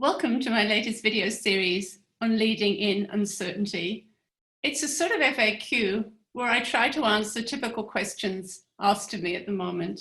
Welcome to my latest video series on leading in uncertainty. It's a sort of FAQ where I try to answer typical questions asked of me at the moment.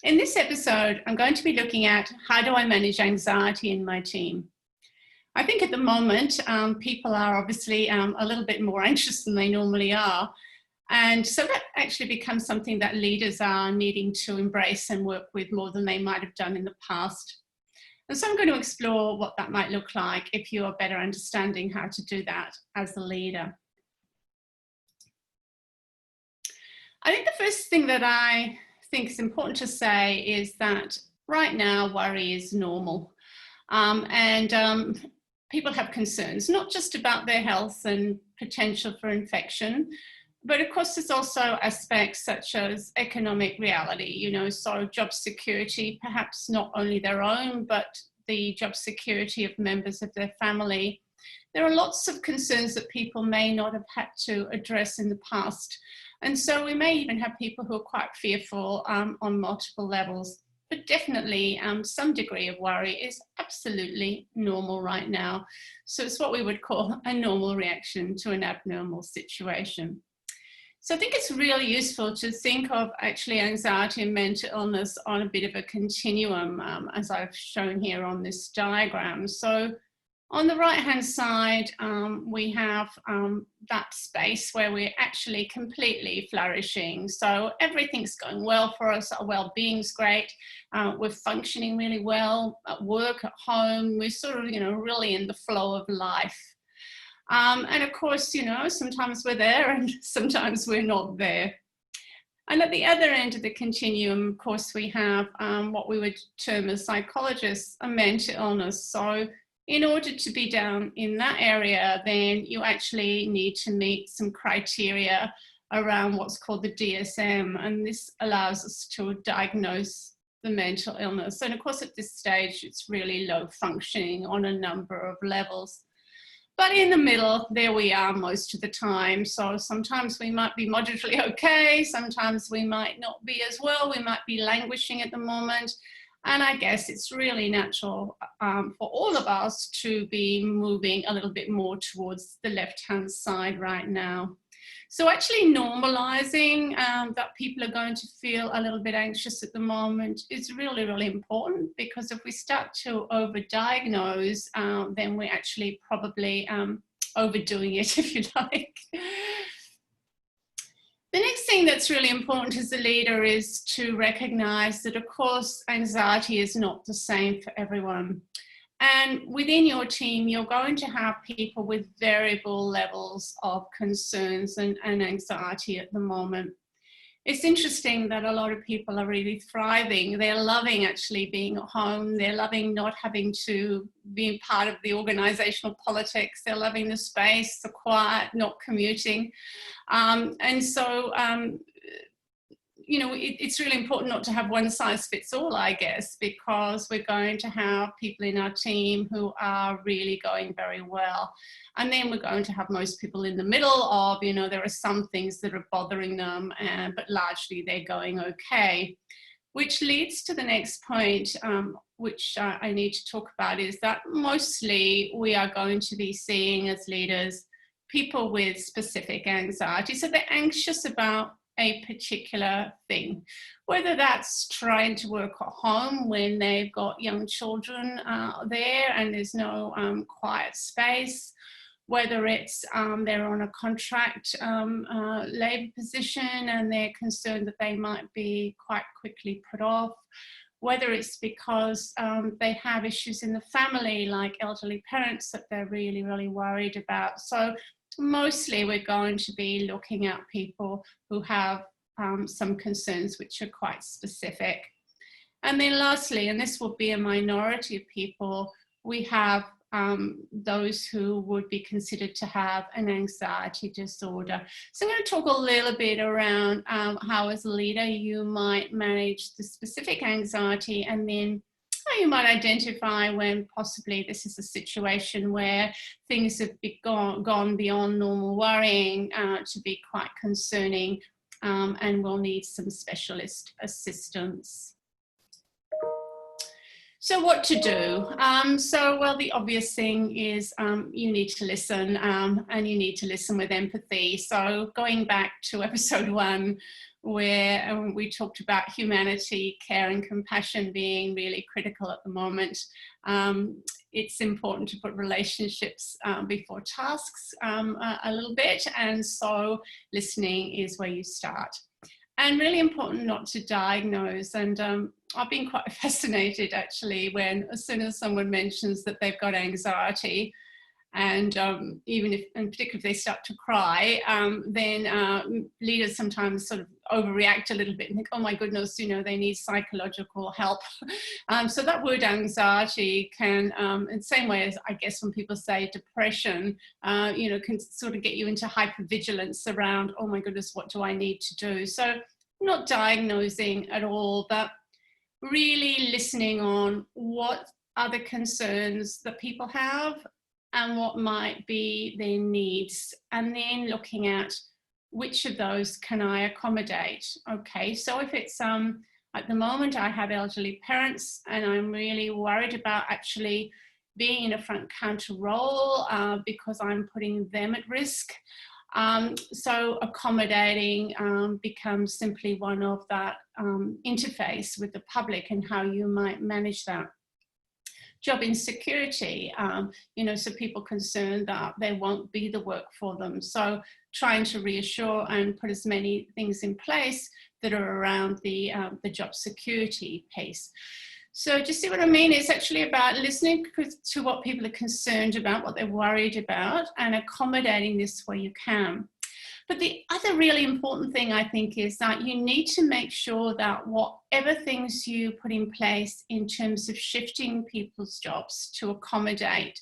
In this episode, I'm going to be looking at how do I manage anxiety in my team. I think at the moment, people are obviously a little bit more anxious than they normally are. And so that actually becomes something that leaders are needing to embrace and work with more than they might have done in the past. And so I'm going to explore what that might look like if you are better understanding how to do that as a leader. I think the first thing that I think is important to say is that right now worry is normal. People have concerns, not just about their health and potential for infection, but of course there's also aspects such as economic reality, so job security, perhaps not only their own, but the job security of members of their family. There are lots of concerns that people may not have had to address in the past. And so we may even have people who are quite fearful on multiple levels. But definitely some degree of worry is absolutely normal right now. So it's what we would call a normal reaction to an abnormal situation. So I think it's really useful to think of actually anxiety and mental illness on a bit of a continuum, as I've shown here on this diagram. So on the right-hand side, we have that space where we're actually completely flourishing. So everything's going well for us, our well-being's great, we're functioning really well at work, at home, we're sort of, really in the flow of life. And of course, sometimes we're there and sometimes we're not there. And at the other end of the continuum, of course, we have what we would term as psychologists, a mental illness. So in order to be down in that area, then you actually need to meet some criteria around what's called the DSM. And this allows us to diagnose the mental illness. And of course, at this stage, it's really low functioning on a number of levels. But in the middle, there we are most of the time. So sometimes we might be moderately okay, sometimes we might not be as well, we might be languishing at the moment. And I guess it's really natural for all of us to be moving a little bit more towards the left-hand side right now. So actually normalizing that people are going to feel a little bit anxious at the moment is really, really important, because if we start to overdiagnose, then we're actually probably overdoing it, if you like. The next thing that's really important as a leader is to recognize that, of course, anxiety is not the same for everyone. And within your team, you're going to have people with variable levels of concerns and anxiety at the moment. It's interesting that a lot of people are really thriving. They're loving actually being at home. They're loving not having to be part of the organizational politics. They're loving the space, the quiet, not commuting. It's really important not to have one size fits all, I guess, because we're going to have people in our team who are really going very well. And then we're going to have most people in the middle of, there are some things that are bothering them, but largely they're going okay. Which leads to the next point, which I need to talk about, is that mostly we are going to be seeing as leaders people with specific anxiety. So they're anxious about a particular thing, whether that's trying to work at home when they've got young children there and there's no quiet space, whether it's they're on a contract labour position and they're concerned that they might be quite quickly put off, whether it's because they have issues in the family like elderly parents that they're really, really worried about. So mostly we're going to be looking at people who have some concerns which are quite specific. And then lastly, and this will be a minority of people, we have those who would be considered to have an anxiety disorder. So I'm going to talk a little bit around how as a leader you might manage the specific anxiety, and then how you might identify when possibly this is a situation where things have gone beyond normal worrying to be quite concerning and will need some specialist assistance. So what to do? Well, the obvious thing is you need to listen, and you need to listen with empathy. So going back to episode 1, where we talked about humanity, care and compassion being really critical at the moment, it's important to put relationships before tasks a little bit, and so listening is where you start. And really important not to diagnose. And I've been quite fascinated actually when, as soon as someone mentions that they've got anxiety, and even if, and particularly if they start to cry, then leaders sometimes sort of overreact a little bit and think, oh my goodness, you know, they need psychological help. So that word anxiety can, in the same way as I guess when people say depression, you know, can sort of get you into hypervigilance around, oh my goodness, what do I need to do? So not diagnosing at all, but really listening on what are the concerns that people have and what might be their needs, and then looking at which of those can I accommodate. Okay, so if it's at the moment I have elderly parents and I'm really worried about actually being in a front counter role because I'm putting them at risk. So accommodating becomes simply one of that interface with the public and how you might manage that. Job insecurity, you know, so people concerned that there won't be the work for them. So trying to reassure and put as many things in place that are around the job security piece. So do you see what I mean? It's actually about listening to what people are concerned about, what they're worried about, and accommodating this where you can. But the other really important thing, I think, is that you need to make sure that whatever things you put in place in terms of shifting people's jobs to accommodate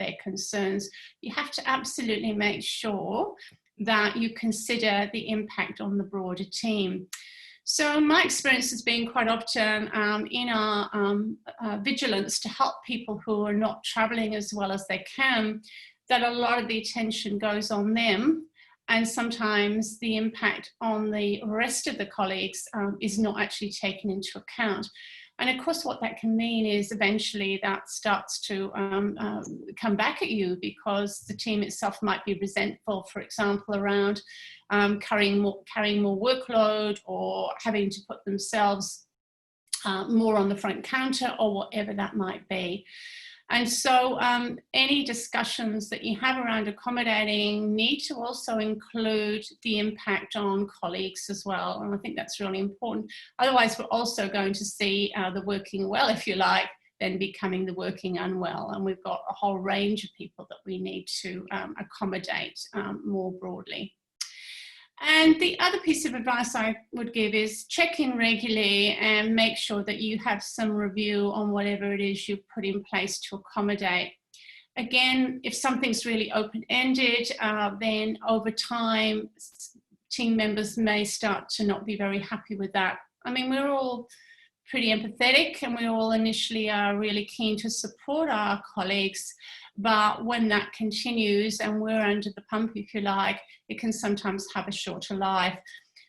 their concerns, you have to absolutely make sure that you consider the impact on the broader team. So my experience has been quite often in our vigilance to help people who are not traveling as well as they can, that a lot of the attention goes on them. And sometimes the impact on the rest of the colleagues is not actually taken into account. And of course, what that can mean is eventually that starts to come back at you, because the team itself might be resentful, for example, around carrying more workload, or having to put themselves more on the front counter, or whatever that might be. And so any discussions that you have around accommodating need to also include the impact on colleagues as well. And I think that's really important. Otherwise, we're also going to see the working well, if you like, then becoming the working unwell. And we've got a whole range of people that we need to accommodate more broadly. And the other piece of advice I would give is check in regularly and make sure that you have some review on whatever it is you put in place to accommodate. Again, if something's really open-ended, then over time, team members may start to not be very happy with that. I mean, we're all pretty empathetic and we all initially are really keen to support our colleagues. But when that continues and we're under the pump, if you like, it can sometimes have a shorter life.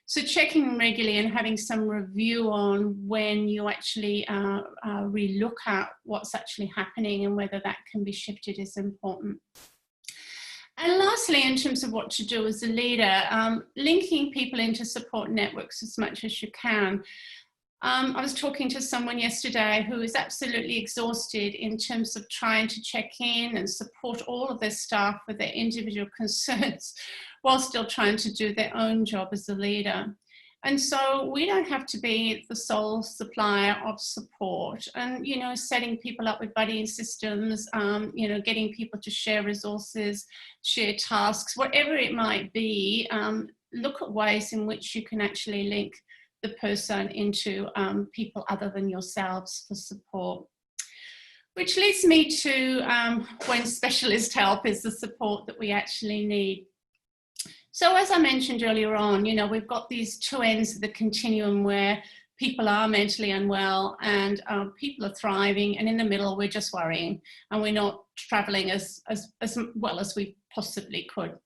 So checking regularly and having some review on when you actually relook at what's actually happening and whether that can be shifted is important. And lastly, in terms of what to do as a leader, linking people into support networks as much as you can. I was talking to someone yesterday who is absolutely exhausted in terms of trying to check in and support all of their staff with their individual concerns while still trying to do their own job as a leader. And so we don't have to be the sole supplier of support, and, you know, setting people up with buddying systems, you know, getting people to share resources, share tasks, whatever it might be, look at ways in which you can actually link the person into people other than yourselves for support. Which leads me to when specialist help is the support that we actually need. So as I mentioned earlier on, you know, we've got these two ends of the continuum where people are mentally unwell and people are thriving, and in the middle we're just worrying and we're not traveling as well as we possibly could.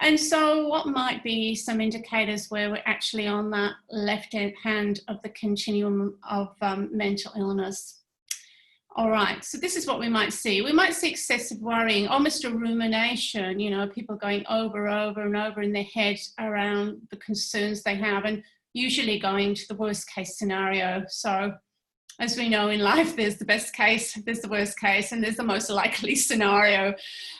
And so what might be some indicators where we're actually on that left hand of the continuum of mental illness? All right, so this is what we might see. We might see excessive worrying, almost a rumination, you know, people going over and over in their head around the concerns they have, and usually going to the worst case scenario. So as we know in life, there's the best case, there's the worst case, and there's the most likely scenario.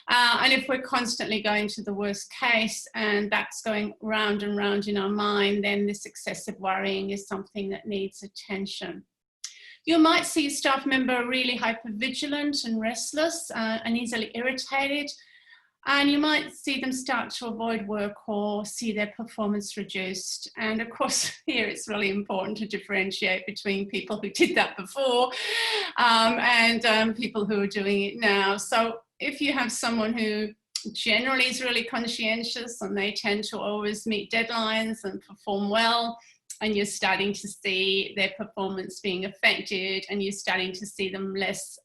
And if we're constantly going to the worst case and that's going round and round in our mind, then this excessive worrying is something that needs attention. You might see a staff member really hypervigilant and restless and easily irritated. And you might see them start to avoid work or see their performance reduced. And of course, here it's really important to differentiate between people who did that before and people who are doing it now. So if you have someone who generally is really conscientious and they tend to always meet deadlines and perform well, and you're starting to see their performance being affected and you're starting to see them less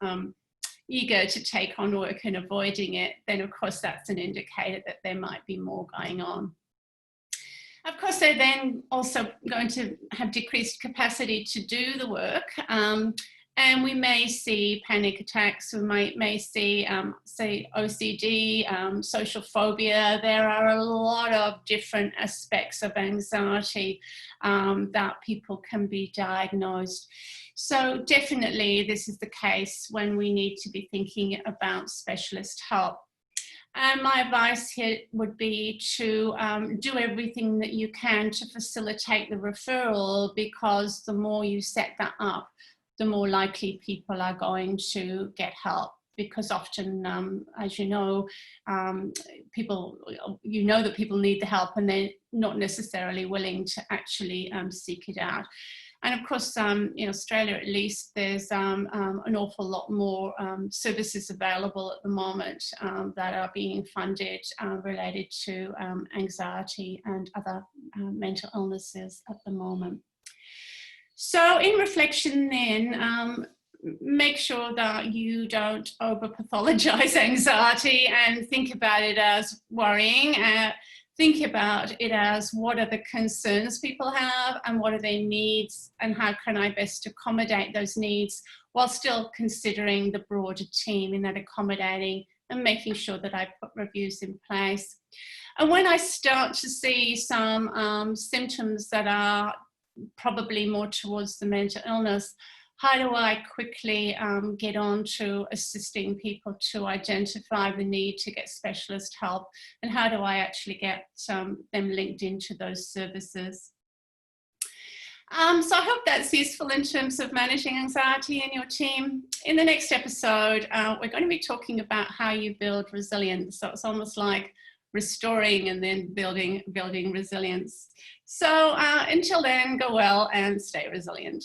eager to take on work and avoiding it, then of course that's an indicator that there might be more going on. Of course, they're then also going to have decreased capacity to do the work. And we may see panic attacks, we may see, say, OCD, social phobia. There are a lot of different aspects of anxiety that people can be diagnosed. So definitely this is the case when we need to be thinking about specialist help. And my advice here would be to do everything that you can to facilitate the referral, because the more you set that up, the more likely people are going to get help. Because often, as you know that people need the help and they're not necessarily willing to actually seek it out. And of course, in Australia at least, there's an awful lot more services available at the moment that are being funded related to anxiety and other mental illnesses at the moment. So in reflection then, make sure that you don't over-pathologize anxiety and think about it as worrying. Think about it as what are the concerns people have and what are their needs and how can I best accommodate those needs while still considering the broader team in that accommodating and making sure that I put reviews in place. And when I start to see some symptoms that are probably more towards the mental illness, how do I quickly get on to assisting people to identify the need to get specialist help, and how do I actually get them linked into those services? So I hope that's useful in terms of managing anxiety in your team. In the next episode, we're going to be talking about how you build resilience. So it's almost like restoring and then building resilience. So until then, go well and stay resilient.